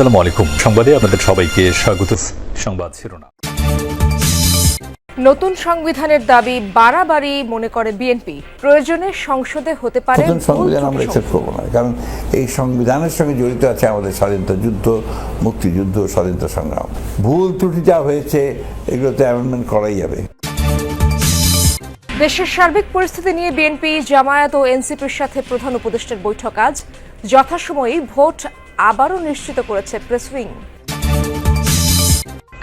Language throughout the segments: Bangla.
আসসালামু আলাইকুম। সংবাদে আপনাদের সবাইকে স্বাগত। সংবাদ শিরোনাম। নতুন সংবিধানের দাবি বাড়াবাড়ি মনে করে বিএনপি। প্রয়োজনে সংসদে হতে পারে নতুন সংবিধান আমরা অ্যাকসেপ্ট করবো না, কারণ এই সংবিধানের সঙ্গে জড়িত আছে আমাদের স্বাধীনতা যুদ্ধ, মুক্তিযুদ্ধ, স্বাধীনতা সংগ্রাম। ভুল ত্রুটি যা হয়েছে এগুলোতে অ্যামেন্ডমেন্ট করাই যাবে। দেশের সার্বিক পরিস্থিতি নিয়ে বিএনপি, জামায়াত ও এনসিপির সাথে প্রধান উপদেষ্টার বৈঠক আজ। যথাসময়ে ভোট আবারও নিশ্চিত করেছে প্রেস উইং।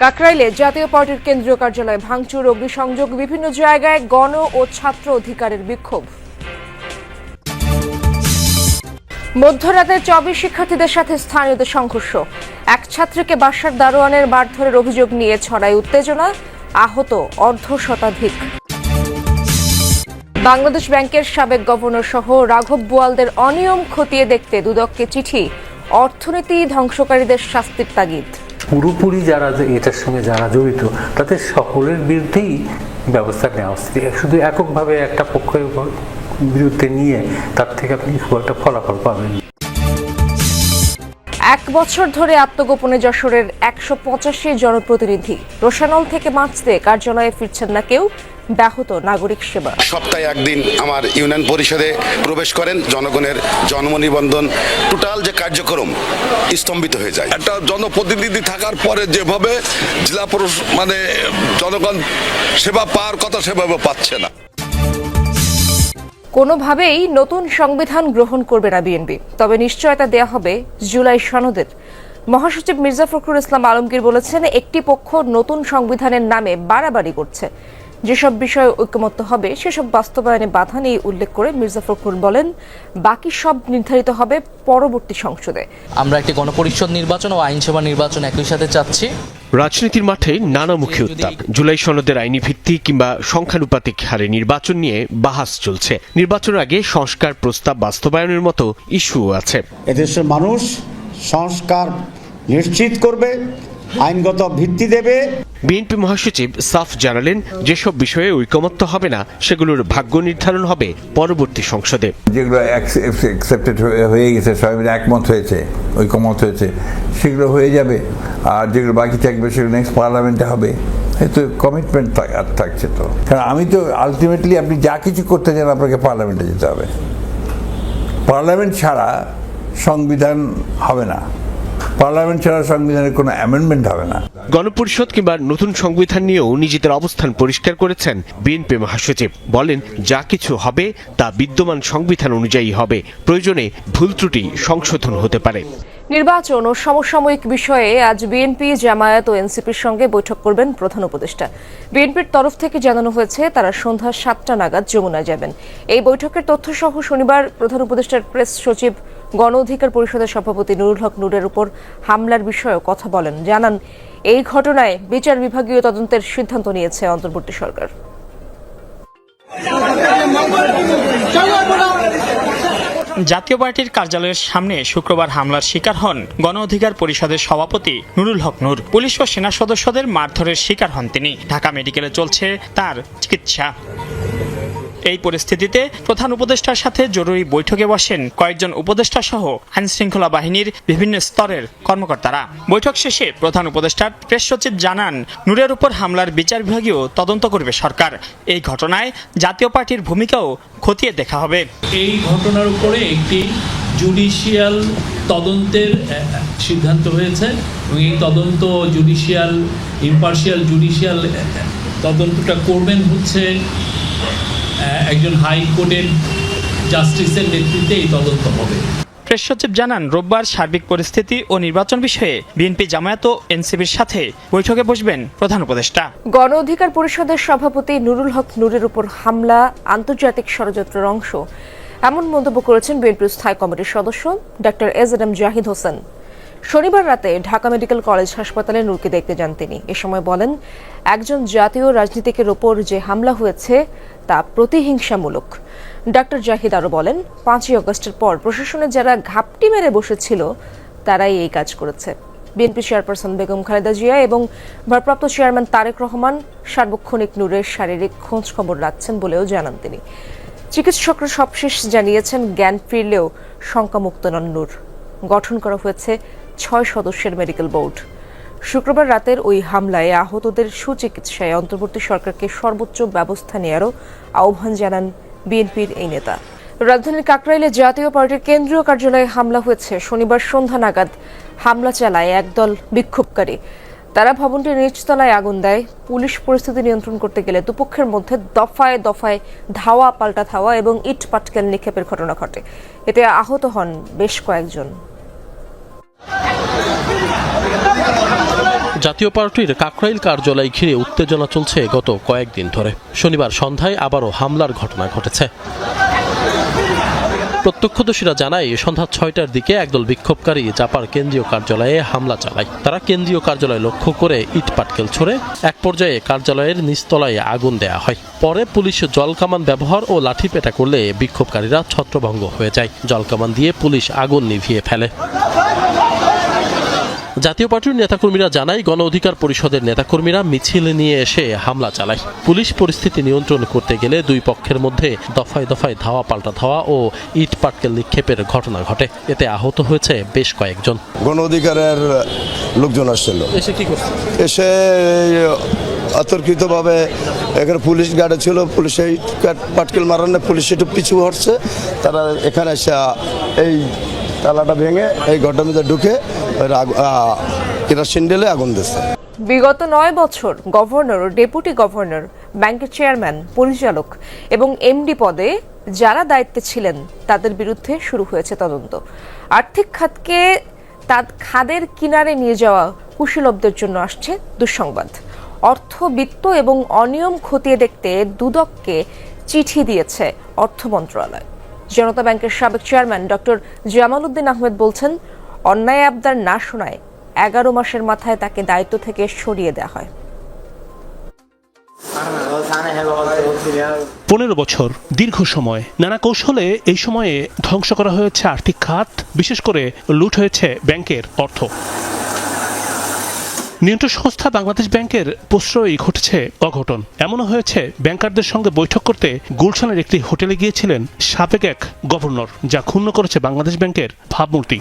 কাকরাইলে জাতীয় পার্টির কেন্দ্রীয় কার্যালয়ে ভাঙচুর, অগ্নিসংযোগ, বিভিন্ন জায়গায় গণ ও ছাত্র অধিকারের বিক্ষোভ। মধ্যরাতে 24 শিক্ষার্থীদের সাথে স্থানীয়দের সংঘর্ষ। এক ছাত্রীকে বাসার দারোয়ানের মারধরের অভিযোগ নিয়ে ছড়ায় উত্তেজনা, আহত অর্ধশতাধিক। বাংলাদেশ ব্যাংকের সাবেক গভর্নর সহ রাঘব বোয়ালদের অনিয়ম খতিয়ে দেখতে দুদককে চিঠি, অর্থনীতি ধ্বংসকারীদের শাস্তির তাগিদ। পুরোপুরি যারা এটার সঙ্গে যারা জড়িত তাদের সকলের বিরুদ্ধেই ব্যবস্থা নেওয়া উচিত। শুধু এককভাবে একটা পক্ষের বিরুদ্ধে নিয়ে তার থেকে আপনি খুব একটা ফলাফল পাবেন। 1 বছর ধরে আত্মগোপনে যশোরের 185 জনপ্রতিনিধি। রোশানল থেকে মার্চতে কার্যালয়ে ফিরছেন না কেউ, ব্যাহত নাগরিক সেবা। সপ্তাহে একদিন আমার ইউনিয়ন পরিষদে প্রবেশ করেন, জনগণের জন্ম নিবন্ধন টোটাল যে কার্যক্রম স্তম্ভিত হয়ে যায়। একটা জনপ্রতিনিধি থাকার পরে যেভাবে জেলা জনগণ সেবা পাওয়ার কথা সেভাবে পাচ্ছে না। কোনোভাবেই নতুন সংবিধান গ্রহণ করবে না বিএনপি, তবে নিশ্চয়তা দেয়া হবে জুলাই সনদের। মহাসচিব মির্জা ফখরুল ইসলাম আলমগীর বলেছেন, একটি পক্ষ নতুন সংবিধানের নামে বাড়াবাড়ি করছে। যেসব বিষয়ে ঐকমত্য হবে সেসব বাস্তবায়নে বাধা নেই উল্লেখ করে মির্জা ফখরুল বলেন, বাকি সব নির্ধারিত হবে পরবর্তী সংসদে। আমরা একটি গণপরিষদ নির্বাচন ও আইনসভা নির্বাচন একই সাথে চাচ্ছি। রাজনীতির মাঠে নানামুখী উত্তাপ। জুলাই সনদের আইনি ভিত্তি কিংবা সংখ্যানুপাতিক হারে নির্বাচন নিয়ে বাহাস চলছে। নির্বাচনের আগে সংস্কার প্রস্তাব বাস্তবায়নের মতো ইস্যু আছে। এদেশের মানুষ সংস্কার নিশ্চিত করবে, আইনগত ভিত্তি দেবে। বিএনপি মহাসচিব সাফ জানালেন, যেসব বিষয়ে ঐকমত্য হবে না সেগুলোর ভাগ্য নির্ধারণ হবে পরবর্তী সংসদে। যেগুলো অ্যাকসেপ্টেড হয়ে গেছে, সবাই মিলে একমত হয়েছে, ঐকমত হয়েছে, সেগুলো হয়ে যাবে। আর যেগুলো বাকি থাকবে সেগুলো নেক্সট পার্লামেন্টে হবে। এই তো কমিটমেন্ট থাকছে তো। কারণ আমি তো আলটিমেটলি আপনি যা কিছু করতে চান আপনাকে পার্লামেন্টে যেতে হবে। পার্লামেন্ট ছাড়া সংবিধান হবে না, পার্লামেন্ট ছাড়া সংবিধানের কোনো অ্যামেন্ডমেন্ট হবে না। গণপরিষদ কিংবা নতুন সংবিধান নিয়েও নিজেদের অবস্থান পরিষ্কার করেছেন বিএনপি মহাসচিব। বলেন, যা কিছু হবে তা বিদ্যমান সংবিধান অনুযায়ী হবে, প্রয়োজনে ভুল ত্রুটি সংশোধন হতে পারে। নির্বাচন ও সমসাময়িক বিষয়ে আজ বিএনপি, জামায়াত ও এনসিপির সঙ্গে বৈঠক করবেন প্রধান উপদেষ্টা। বিএনপির তরফ থেকে জানানো হয়েছে তারা সন্ধ্যা 7টা নাগাদ যমুনায় যাবেন। এই বৈঠকের তথ্যসহ শনিবার প্রধান উপদেষ্টার প্রেস সচিব গণ অধিকার পরিষদের সভাপতি নুরুল হক নূরের উপর হামলার বিষয়েও কথা বলেন। জানান, এই ঘটনায় বিচার বিভাগীয় তদন্তের সিদ্ধান্ত নিয়েছে অন্তর্বর্তী সরকার। জাতীয় পার্টির কার্যালয়ের সামনে শুক্রবার হামলার শিকার হন গণ অধিকার পরিষদের সভাপতি নুরুল হক নূর। পুলিশ ও সেনা সদস্যদের মারধরের শিকার হন তিনি। ঢাকা মেডিকেলে চলছে তার চিকিৎসা। এই পরিস্থিতিতে প্রধান উপদেষ্টার সাথে জরুরি বৈঠকে বসেন কয়েকজন উপদেষ্টা সহ আইনশৃঙ্খলা বাহিনীর বিভিন্ন স্তরের কর্মকর্তারা। বৈঠক শেষে প্রধান উপদেষ্টার প্রেস সচিব জানান, নূরের উপর হামলার বিচার বিভাগীয় তদন্ত করবে সরকার। এই ঘটনায় জাতীয় পার্টির ভূমিকাও খতিয়ে দেখা হবে। এই ঘটনার উপরে একটি জুডিশিয়াল তদন্তের সিদ্ধান্ত হয়েছে এবং এই তদন্ত ইম্পার্শিয়াল জুডিশিয়াল তদন্তটা করবেন হচ্ছে একজন হাইকোর্টের জাস্টিসের নেতৃত্বে এই তদন্ত হবে। প্রেস সচিব জানান, রোববার সার্বিক পরিস্থিতি ও নির্বাচন বিষয়ে বিএনপি, জামায়াত ও এনসিপির সাথে বৈঠকে বসবেন প্রধান উপদেষ্টা। গণ অধিকার পরিষদের সভাপতি নুরুল হক নূরের উপর হামলা আন্তর্জাতিক ষড়যন্ত্রের অংশ, এমন মন্তব্য করেছেন বিএনপির স্থায়ী কমিটির সদস্য ডক্টর এজএম জাহিদ হোসেন। শনিবার রাতে ঢাকা মেডিকেল কলেজ হাসপাতালে নূরকে দেখতে যান তিনি। এ সময় বলেন, একজন জাতীয় রাজনীতিকের ওপর যে হামলা হয়েছে তা প্রতিহিংসামূলক। ডক্টর জাহিদ আরও বলেন, 5ই আগস্টের পর প্রশাসনে যারা ঘাপটি মেরে বসেছিল তারাই এই কাজ করেছে। বিএনপি চেয়ারপারসন বেগম খালেদা জিয়া এবং ভারপ্রাপ্ত চেয়ারম্যান তারেক রহমান সার্বক্ষণিক নূরের শারীরিক খোঁজ খবর রাখছেন বলেও জানান তিনি। চিকিৎসকরা সবশেষ জানিয়েছেন, জ্ঞান ফিরলেও শঙ্কামুক্ত নন নূর। গঠন করা হয়েছে 6 সদস্যের মেডিকেল বোর্ড। শুক্রবার রাতের ওই হামলায় আহতদের সুচিকিৎসায় অন্তর্বর্তী সরকারকে সর্বোচ্চ ব্যবস্থা নেওয়ারও আহ্বান জানান বিএনপির এই নেতা। রাজধানীর কাকরাইলে জাতীয় পার্টির কেন্দ্রীয় কার্যালয়ে হামলা হয়েছে। শনিবার সন্ধ্যা নাগাদ হামলা চালায় একদল বিক্ষোভকারী। তারা ভবনটির নিচতলায় আগুন দেয়। পুলিশ পরিস্থিতি নিয়ন্ত্রণ করতে গেলে দুপক্ষের মধ্যে দফায় দফায় ধাওয়া পাল্টা ধাওয়া এবং ইট পাটকেল নিক্ষেপের ঘটনা ঘটে। এতে আহত হন বেশ কয়েকজন। জাতীয় পার্টির কাকরাইল কার্যালয় ঘিরে উত্তেজনা চলছে গত কয়েকদিন ধরে। শনিবার সন্ধ্যায় আবারও হামলার ঘটনা ঘটেছে। প্রত্যক্ষদর্শীরা জানায় সন্ধ্যা 6টার দিকে একদল বিক্ষোভকারী জাপার কেন্দ্রীয় কার্যালয়ে হামলা চালায়। তারা কেন্দ্রীয় কার্যালয় লক্ষ্য করে ইট পাটকেল ছোড়ে। এক পর্যায়ে কার্যালয়ের নিচতলায় আগুন দেয়া হয়। পরে পুলিশ জলকামান ব্যবহার ও লাঠিপেটা করলে বিক্ষোভকারীরা ছত্রভঙ্গ হয়ে যায়। জলকামান দিয়ে পুলিশ আগুন নিভিয়ে ফেলে। জাতীয় পার্টির নেতাকর্মীরা জানায় গণ অধিকার পরিষদের নেতাকর্মীরা মিছিল নিয়ে এসে হামলা চালায়। পুলিশ পরিস্থিতি নিয়ন্ত্রণ করতে গেলে দুই পক্ষের মধ্যে দফায় দফায় ধাওয়া পাল্টা ধাওয়া ও ইট পাটকেল নিক্ষেপের ঘটনা ঘটে। এতে আহত হয়েছে বেশ কয়েকজন। গণ অধিকারের লোকজন আসছিল, এসে কি করছে? এসে অতর্কিতভাবে এখানে পুলিশ গার্ডে ছিল, পুলিশে পাটকেল মারানো, পুলিশ একটু পিছু হটছে। তারা এখানে এসে এই তালাটা ভেঙে এই ঘরটার মধ্যে ঢুকে কেরোসিন ঢেলে আগুন দিচ্ছে। বিগত 9 বছর গভর্নর, ডেপুটি গভর্নর, ব্যাংকের চেয়ারম্যান, পরিচালক এবং এমডি পদে যারা দায়িত্বে ছিলেন তাদের বিরুদ্ধে শুরু হয়েছে তদন্ত। আর্থিক খাতকে খাদের কিনারে নিয়ে যাওয়া কুশীলবদের জন্য আসছে দুঃসংবাদ। অর্থ, বিত্ত এবং অনিয়ম খতিয়ে দেখতে দুদককে চিঠি দিয়েছে অর্থ মন্ত্রণালয়। জনতা ব্যাংকের সাবেক চেয়ারম্যান ডক্টর জামাল উদ্দিন আহমেদ বলছেন, অন্যায় আবদার না শোনায় 11 মাসের মাথায় তাকে দায়িত্ব থেকে সরিয়ে দেওয়া হয়। 15 বছর দীর্ঘ সময়, নানা কৌশলে এই সময়ে ধ্বংস করা হয়েছে আর্থিক খাত, বিশেষ করে লুট হয়েছে ব্যাংকের অর্থ। নিয়ন্ত্রক সংস্থা বাংলাদেশ ব্যাংকের প্রশ্রয়ই ঘটেছে অঘটন। এমনও হয়েছে ব্যাংকারদের সঙ্গে বৈঠক করতে গুলশানের একটি হোটেলে গিয়েছিলেন সাবেক এক গভর্নর, যা ক্ষুণ্ণ করেছে বাংলাদেশ ব্যাংকের ভাবমূর্তি।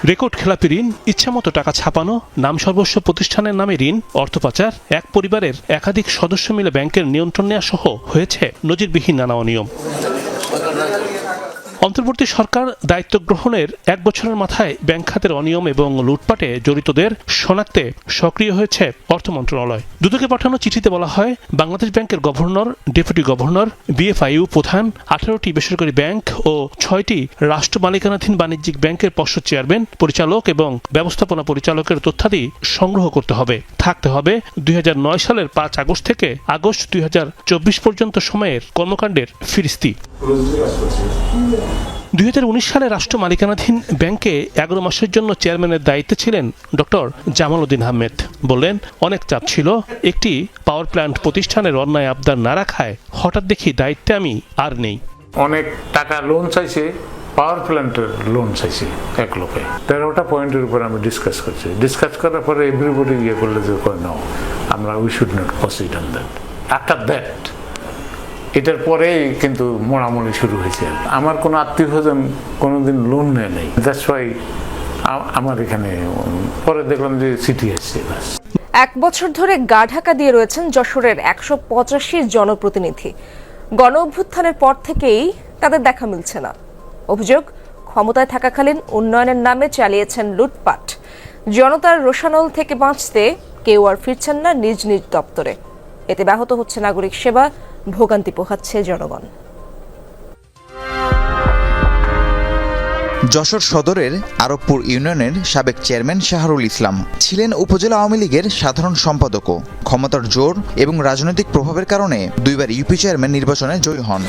রেকর্ড খেলাপি ঋণ, ইচ্ছামতো টাকা ছাপানো, নাম সর্বস্ব প্রতিষ্ঠানের নামে ঋণ, অর্থ পাচার, এক পরিবারের একাধিক সদস্য মিলে ব্যাংকের নিয়ন্ত্রণ নেওয়া সহ হয়েছে নজিরবিহীন নানা অনিয়ম। অন্তর্বর্তী সরকার দায়িত্ব গ্রহণের 1 বছরের মাথায় ব্যাংক খাতের অনিয়ম এবং লুটপাটে জড়িতদের শনাক্তে সক্রিয় হয়েছে অর্থ মন্ত্রণালয়। দুদকে পাঠানো চিঠিতে বলা হয়, বাংলাদেশ ব্যাংকের গভর্নর, ডেপুটি গভর্নর, বিএফআইইউ প্রধান, 18টি বেসরকারি ব্যাংক ও 6টি রাষ্ট্র মালিকানাধীন বাণিজ্যিক ব্যাংকের পর্ষদ চেয়ারম্যান, পরিচালক এবং ব্যবস্থাপনা পরিচালকের তথ্যাদি সংগ্রহ করতে হবে। থাকতে হবে 2009 সালের 5 আগস্ট থেকে আগস্ট 2024 পর্যন্ত সময়ের কর্মকাণ্ডের ফিরিস্তি। 2019 সালে রাষ্ট্র মালিকানাধীন ব্যাংকে 11 মাসের জন্য চেয়ারম্যানের দায়িত্বে ছিলেন ডক্টর জামাল উদ্দিন আহমেদ। বললেন, অনেক চাপ ছিল, একটি পাওয়ার প্ল্যান্ট প্রতিষ্ঠানের অন্যায় আবদার না রাখায় হঠাৎ দেখি দায়িত্বে আমি আর নেই। অনেক টাকা লোন চাইছে, পাওয়ার প্ল্যান্টের লোন চাইছে এক লোকে। 13টা পয়েন্টের উপর আমি ডিসকাস করার পরে এভরিবডি ইয়ে করলে যে নাও আমরা we should not proceed on that. After that এটার পরেই কিন্তু মোড়ামুড়ি শুরু হয়েছে। আমার কোনো আত্মীয় স্বজন কোনোদিন লোন নেয় নেই, দ্যাটস ওয়াই আমার এখানে পরে দেখলাম যে চিঠি আসছে। 1 বছর ধরে গা ঢাকা দিয়ে রয়েছেন যশোরের 185 জনপ্রতিনিধি। গণ অভ্যুত্থানের পর থেকেই তাদের দেখা মিলছে না। অভিযোগ, ক্ষমতায় থাকাকালীন উন্নয়নের নামে চালিয়েছেন লুটপাট। জনতার রোষানল থেকে বাঁচতে কেউ আর ফিরছেন না নিজ নিজ দপ্তরে। এতে ব্যাহত হচ্ছে নাগরিক সেবা, ভোগান্তি পোহাচ্ছে জনগণ। যশোর সদরের আরবপুর ইউনিয়নের সাবেক চেয়ারম্যান শাহরুল ইসলাম ছিলেন উপজেলা আওয়ামী লীগের সাধারণ সম্পাদকও। ক্ষমতার জোর এবং রাজনৈতিক প্রভাবের কারণে 2বার ইউপি চেয়ারম্যান নির্বাচনে জয়ী হন।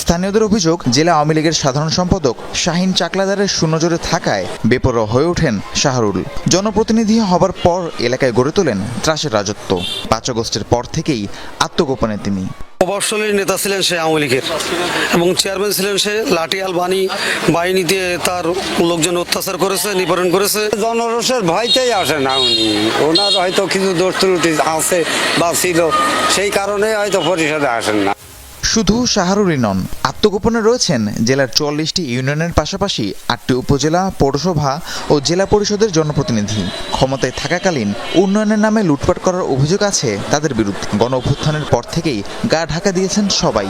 স্থানীয়দের অভিযোগ, জেলা আওয়ামী লীগের সাধারণ সম্পাদক শাহিন চাকলাদারের শূন্যজোরে থাকায় বেপরোয়া হয়ে ওঠেন শাহরুল। জনপ্রতিনিধি হবার পর এলাকায় গড়ে তোলেন ত্রাসের রাজত্ব। 5 আগস্টের পর থেকেই আত্মগোপনে তিনি। প্রভাবশালী নেতা ছিলেন সে আওয়ামী লীগের এবং চেয়ারম্যান ছিলেন সে। লাঠিয়াল বাহিনী দিয়ে তার লোকজন অত্যাচার করেছে, নিবারণ করেছে। জনরোষের ভয়তেই আসে না উনি, ওনার হয়তো কিছু দোষ ত্রুটি আছে বা ছিল, সেই কারণে হয়তো পরিষদে আসেন না। শুধু শাহরুরই নন, আত্মগোপনে রয়েছেন জেলার 44টি ইউনিয়নের পাশাপাশি 8টি উপজেলা, পৌরসভা ও জেলা পরিষদের জনপ্রতিনিধি। ক্ষমতায় থাকাকালীন উন্নয়নের নামে লুটপাট করার অভিযোগ আছে তাদের বিরুদ্ধে। গণ অভ্যুত্থানের পর থেকেই গা ঢাকা দিয়েছেন সবাই।